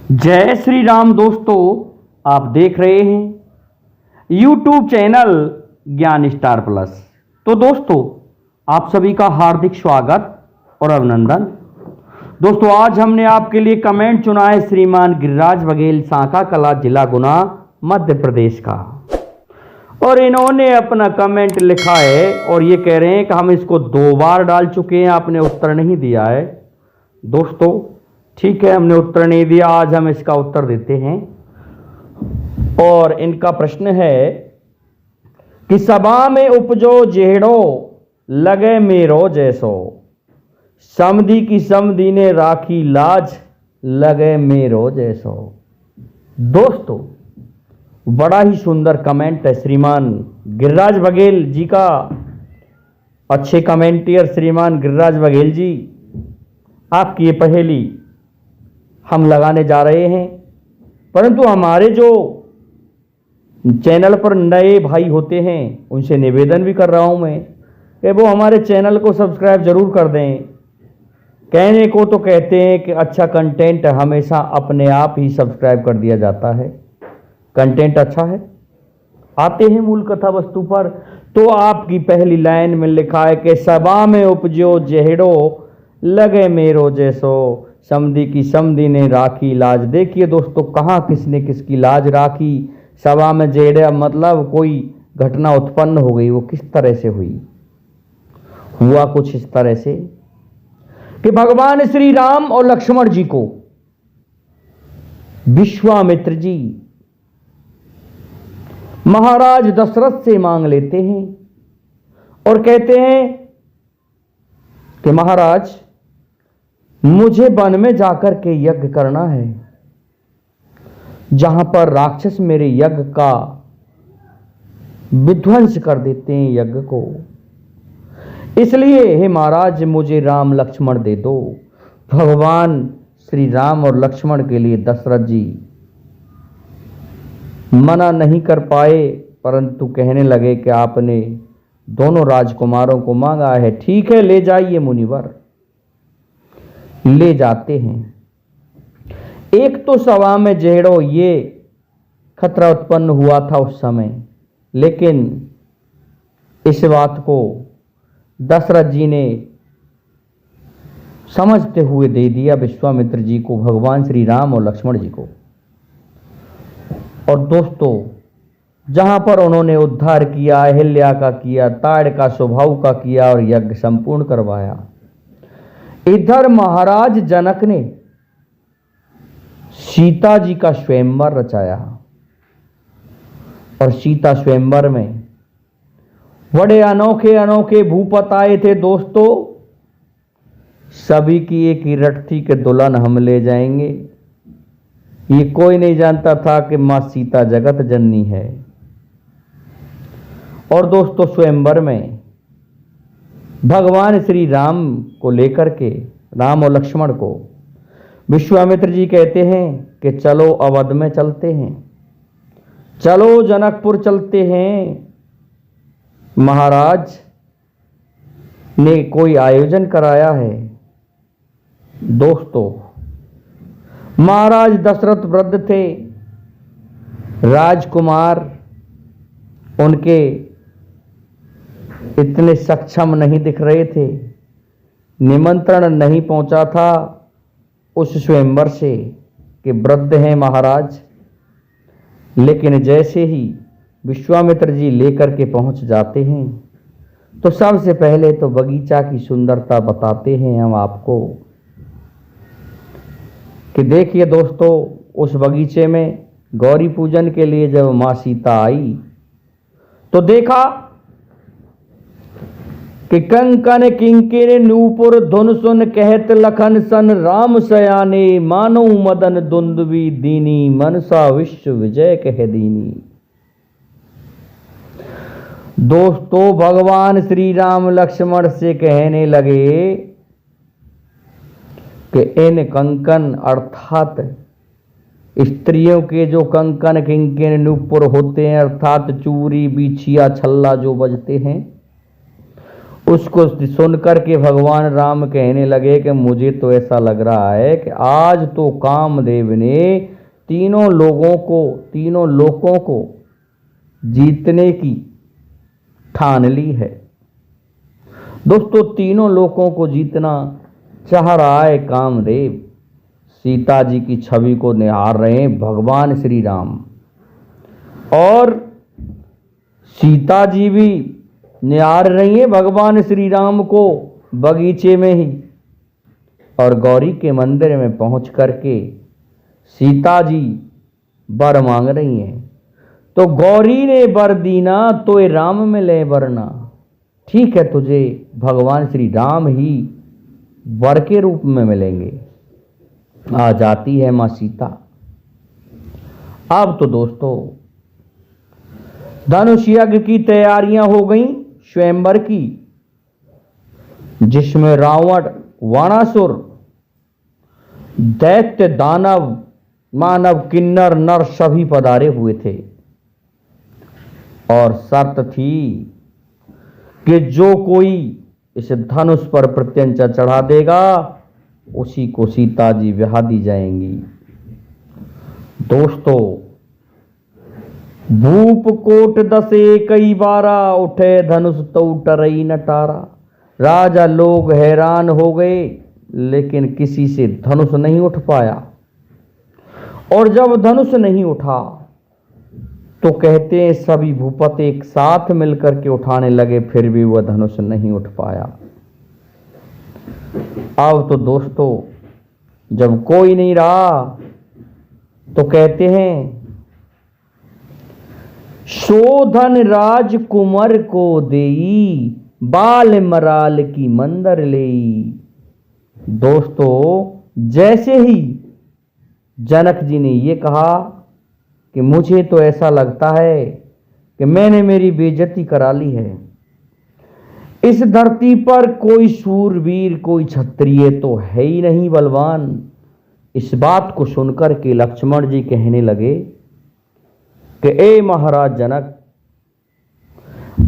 जय श्री राम दोस्तों, आप देख रहे हैं YouTube चैनल ज्ञान स्टार प्लस। तो दोस्तों, आप सभी का हार्दिक स्वागत और अभिनंदन। दोस्तों, आज हमने आपके लिए कमेंट चुना है श्रीमान गिरिराज बघेल, सांका कला, जिला गुना, मध्य प्रदेश का। और इन्होंने अपना कमेंट लिखा है और ये कह रहे हैं कि हम इसको 2 बार डाल चुके हैं, आपने उत्तर नहीं दिया है। दोस्तों ठीक है, हमने उत्तर नहीं दिया, आज हम इसका उत्तर देते हैं। और इनका प्रश्न है कि सभा में उपजो जेहड़ो, लगे मेरो जैसो, समधी की समधी ने राखी लाज, लगे मेरो जैसो। दोस्तों, बड़ा ही सुंदर कमेंट है श्रीमान गिरिराज बघेल जी का। अच्छे कमेंटियर श्रीमान गिरिराज बघेल जी, आपकी ये पहेली हम लगाने जा रहे हैं। परंतु हमारे जो चैनल पर नए भाई होते हैं उनसे निवेदन भी कर रहा हूं मैं कि वो हमारे चैनल को सब्सक्राइब जरूर कर दें। कहने को तो कहते हैं कि अच्छा कंटेंट हमेशा अपने आप ही सब्सक्राइब कर दिया जाता है। कंटेंट अच्छा है। आते हैं मूल कथा वस्तु पर। तो आपकी पहली लाइन में लिखा है कि सभा में उपजो जेहड़ो, लगे मेरो जैसो, समधी की समधी ने राखी लाज। देखिए दोस्तों, कहाँ किसने किसकी लाज राखी। सभा में जेड़ा मतलब कोई घटना उत्पन्न हो गई। वो किस तरह से हुई? हुआ कुछ इस तरह से कि भगवान श्री राम और लक्ष्मण जी को विश्वामित्र जी महाराज दशरथ से मांग लेते हैं और कहते हैं कि महाराज, मुझे वन में जाकर के यज्ञ करना है, जहां पर राक्षस मेरे यज्ञ का विध्वंस कर देते हैं यज्ञ को। इसलिए हे महाराज, मुझे राम लक्ष्मण दे दो। भगवान श्री राम और लक्ष्मण के लिए दशरथ जी मना नहीं कर पाए, परंतु कहने लगे कि आपने दोनों राजकुमारों को मांगा है, ठीक है ले जाइए मुनिवर। ले जाते हैं। एक तो सभा में जेहड़ो, ये खतरा उत्पन्न हुआ था उस समय, लेकिन इस बात को दशरथ जी ने समझते हुए दे दिया विश्वामित्र जी को, भगवान श्री राम और लक्ष्मण जी को। और दोस्तों, जहां पर उन्होंने उद्धार किया, अहिल्या का किया, ताड़ का, स्वभाव का किया और यज्ञ संपूर्ण करवाया। इधर महाराज जनक ने सीता जी का स्वयंवर रचाया और सीता स्वयंवर में बड़े अनोखे अनोखे भूपत आए थे। दोस्तों, सभी की एक ही रट थी कि दुल्हन हम ले जाएंगे। ये कोई नहीं जानता था कि मां सीता जगत जननी है। और दोस्तों, स्वयंवर में भगवान श्री राम को लेकर के, राम और लक्ष्मण को, विश्वामित्र जी कहते हैं कि चलो अवध में चलते हैं, चलो जनकपुर चलते हैं। महाराज ने कोई आयोजन कराया है। दोस्तों, महाराज दशरथ वृद्ध थे, राजकुमार उनके इतने सक्षम नहीं दिख रहे थे। निमंत्रण नहीं पहुंचा था उस स्वयंवर से कि वृद्ध हैं महाराज। लेकिन जैसे ही विश्वामित्र जी लेकर के पहुंच जाते हैं तो सबसे पहले तो बगीचा की सुंदरता बताते हैं हम आपको कि देखिए दोस्तों, उस बगीचे में गौरी पूजन के लिए जब मां सीता आई तो देखा कि कंकन किंकिर नूपुर धुन सुन कहत लखन सन, राम सयाने मानो मदन दुंदवी दीनी, मनसा विश्व विजय कह दीनी। दोस्तों, भगवान श्री राम लक्ष्मण से कहने लगे कि इन कंकन अर्थात स्त्रियों के जो कंकन किंकिर नूपुर होते हैं, अर्थात चूरी, बिछिया, छल्ला जो बजते हैं, उसको सुनकर के भगवान राम कहने लगे कि मुझे तो ऐसा लग रहा है कि आज तो कामदेव ने तीनों लोगों को जीतने की ठान ली है। दोस्तों, तीनों लोगों को जीतना चाह रहा है कामदेव। सीता जी की छवि को निहार रहे हैं भगवान श्री राम, और सीता जी भी निहार रही है भगवान श्री राम को बगीचे में ही। और गौरी के मंदिर में पहुंच करके सीता जी वर मांग रही हैं। तो गौरी ने वर दीना तो ये राम मिले वरना। ठीक है, तुझे भगवान श्री राम ही वर के रूप में मिलेंगे। आ जाती है मां सीता। अब तो दोस्तों धनुष यज्ञ की तैयारियां हो गई स्वयंवर की, जिसमें रावण, वाणासुर, दैत्य, दानव, मानव, किन्नर, नर सभी पधारे हुए थे। और शर्त थी कि जो कोई इस धनुष पर प्रत्यंचा चढ़ा देगा उसी को सीता जी ब्याह दी जाएंगी। दोस्तों, भूप कोट दसे कई बारा, उठे धनुष तो टरई न टारा। राजा लोग हैरान हो गए, लेकिन किसी से धनुष नहीं उठ पाया। और जब धनुष नहीं उठा तो कहते हैं सभी भूपत एक साथ मिलकर के उठाने लगे, फिर भी वह धनुष नहीं उठ पाया। अब तो दोस्तों जब कोई नहीं रहा तो कहते हैं शोधन राजकुमार को देई, बाल मराल की मंदर लेई। दोस्तों, जैसे ही जनक जी ने ये कहा कि मुझे तो ऐसा लगता है कि मैंने मेरी बेइज्जती करा ली है। इस धरती पर कोई शूरवीर, कोई क्षत्रिय तो है ही नहीं बलवान। इस बात को सुनकर के लक्ष्मण जी कहने लगे कि ए महाराज जनक,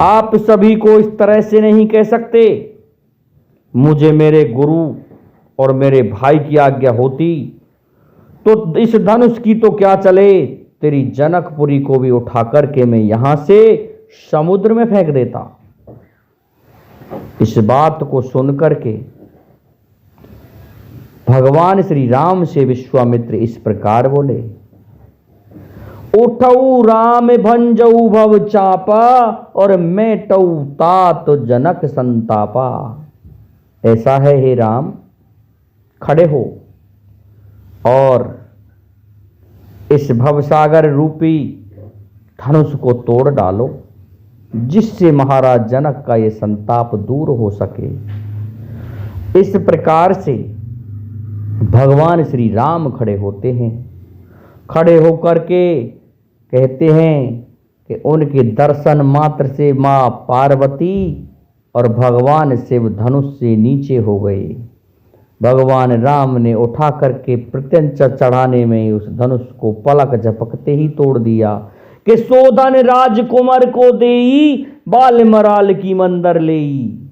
आप सभी को इस तरह से नहीं कह सकते। मुझे मेरे गुरु और मेरे भाई की आज्ञा होती तो इस धनुष की तो क्या चले, तेरी जनकपुरी को भी उठा करके मैं यहां से समुद्र में फेंक देता। इस बात को सुनकर के भगवान श्री राम से विश्वामित्र इस प्रकार बोले, उठऊ राम भंजऊ भव चापा, और मेटऊ तात जनक संतापा। ऐसा है हे राम, खड़े हो और इस भवसागर रूपी धनुष को तोड़ डालो, जिससे महाराज जनक का ये संताप दूर हो सके। इस प्रकार से भगवान श्री राम खड़े होते हैं। खड़े होकर के कहते हैं कि उनके दर्शन मात्र से मां पार्वती और भगवान शिव धनुष से नीचे हो गए। भगवान राम ने उठा करके प्रत्यंचा चढ़ाने में उस धनुष को पलक झपकते ही तोड़ दिया कि शोधन राजकुमार को देई, बाल मराल की मंदर लेई।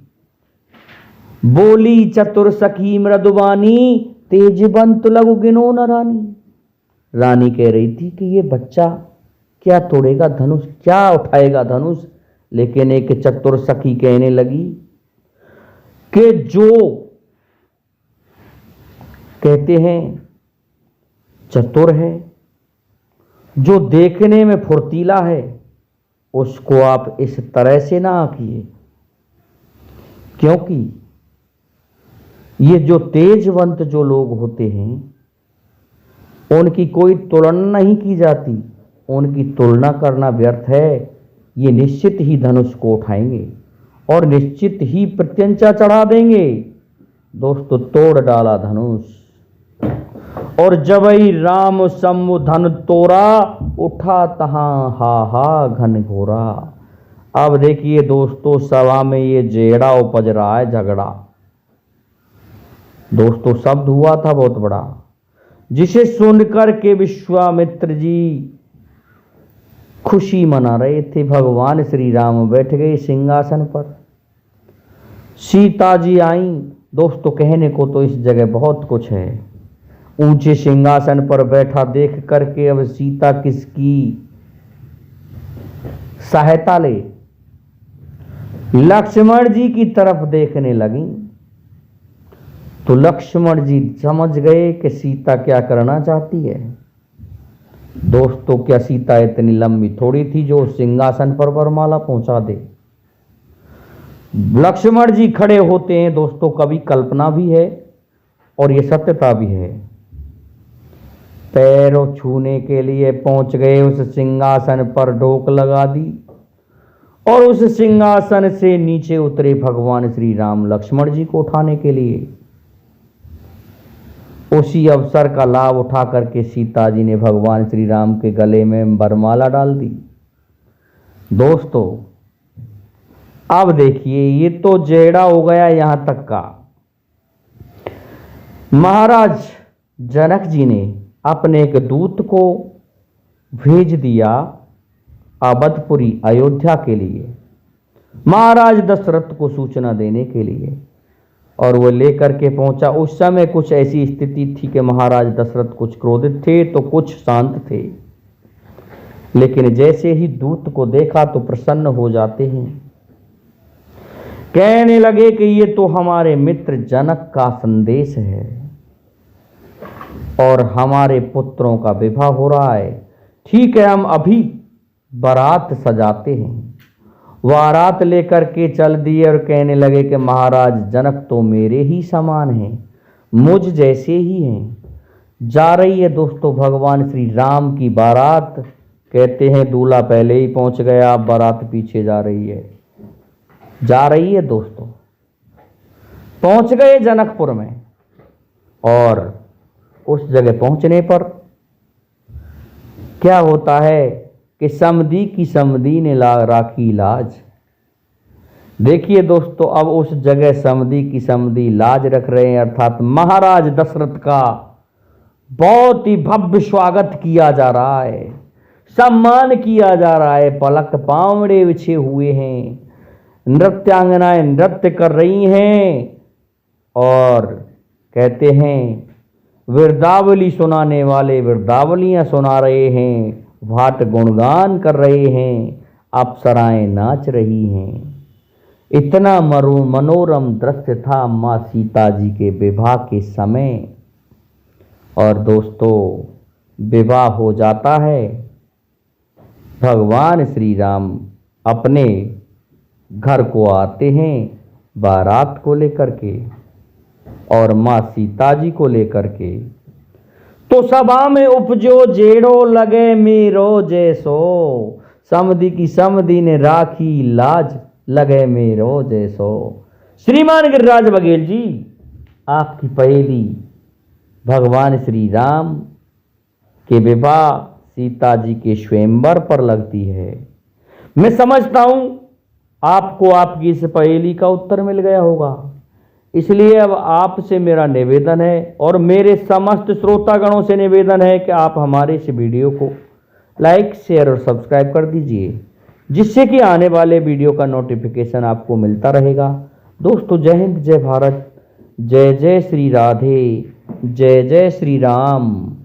बोली चतुर सखी मृदुबानी, तेजवंत लघु गिनो न रानी। रानी कह रही थी कि ये बच्चा क्या तोड़ेगा धनुष, क्या उठाएगा धनुष। लेकिन एक चतुर सखी कहने लगी कि जो कहते हैं चतुर है, जो देखने में फुर्तीला है, उसको आप इस तरह से ना आंकिए, क्योंकि ये जो तेजवंत जो लोग होते हैं उनकी कोई तुलना नहीं की जाती। उनकी तुलना करना व्यर्थ है। ये निश्चित ही धनुष को उठाएंगे और निश्चित ही प्रत्यंचा चढ़ा देंगे। दोस्तों, तोड़ डाला धनुष, और जबई राम समु धन तोरा, उठा तहां हा हा घन घोरा। अब देखिए दोस्तों, सभा में ये जेड़ा उपज रहा है, झगड़ा। दोस्तों, शब्द हुआ था बहुत बड़ा, जिसे सुनकर के विश्वामित्र जी खुशी मना रहे थे। भगवान श्री राम बैठ गए सिंहासन पर। सीता जी आई। दोस्तों कहने को तो इस जगह बहुत कुछ है। ऊंचे सिंहासन पर बैठा देख करके अब सीता किसकी सहायता ले, लक्ष्मण जी की तरफ देखने लगी। तो लक्ष्मण जी समझ गए कि सीता क्या करना चाहती है। दोस्तों क्या सीता इतनी लंबी थोड़ी थी जो सिंहासन पर वरमाला पहुंचा दे। लक्ष्मण जी खड़े होते हैं। दोस्तों कभी कल्पना भी है और ये सत्यता भी है। पैरों छूने के लिए पहुंच गए, उस सिंहासन पर ढोक लगा दी और उस सिंहासन से नीचे उतरे भगवान श्री राम लक्ष्मण जी को उठाने के लिए। उसी अवसर का लाभ उठा करके सीता जी ने भगवान श्री राम के गले में वरमाला डाल दी। दोस्तों अब देखिए, ये तो जेड़ा हो गया यहां तक का। महाराज जनक जी ने अपने एक दूत को भेज दिया अवधपुरी अयोध्या के लिए, महाराज दशरथ को सूचना देने के लिए, और वो लेकर के पहुंचा। उस समय कुछ ऐसी स्थिति थी कि महाराज दशरथ कुछ क्रोधित थे तो कुछ शांत थे, लेकिन जैसे ही दूत को देखा तो प्रसन्न हो जाते हैं। कहने लगे कि ये तो हमारे मित्र जनक का संदेश है और हमारे पुत्रों का विवाह हो रहा है। ठीक है, हम अभी बारात सजाते हैं। बारात लेकर के चल दिए और कहने लगे कि महाराज जनक तो मेरे ही समान हैं, मुझ जैसे ही हैं। जा रही है दोस्तों भगवान श्री राम की बारात। कहते हैं दूल्हा पहले ही पहुंच गया, अब बारात पीछे जा रही है। जा रही है दोस्तों, पहुंच गए जनकपुर में, और उस जगह पहुंचने पर क्या होता है कि समधी की समधी ने राखी लाज। देखिए दोस्तों, अब उस जगह समधी की समधी लाज रख रहे हैं, अर्थात महाराज दशरथ का बहुत ही भव्य स्वागत किया जा रहा है, सम्मान किया जा रहा है। पलक पावड़े बिछे हुए हैं, नृत्यांगनाएं नृत्य कर रही हैं और कहते हैं वृंदावली सुनाने वाले वृंदावलियां सुना रहे हैं, भाट गुणगान कर रहे हैं, अप्सराएं नाच रही हैं। इतना मनोरम दृश्य था माँ सीता जी के विवाह के समय। और दोस्तों विवाह हो जाता है, भगवान श्री राम अपने घर को आते हैं बारात को लेकर के और माँ सीता जी को लेकर के। तो सभा में उपजो जेड़ो लगे मेरो जैसो, समधी की समधी ने राखी लाज लगे मेरो जैसो। श्रीमान गिरिराज बघेल जी, आपकी पहेली भगवान श्री राम के विवाह सीता जी के स्वयंवर पर लगती है। मैं समझता हूं आपको आपकी इस पहेली का उत्तर मिल गया होगा, इसलिए अब आपसे मेरा निवेदन है और मेरे समस्त श्रोतागणों से निवेदन है कि आप हमारे इस वीडियो को लाइक शेयर और सब्सक्राइब कर दीजिए, जिससे कि आने वाले वीडियो का नोटिफिकेशन आपको मिलता रहेगा। दोस्तों जय हिंद, जय भारत, जय जय श्री राधे, जय जय श्री राम।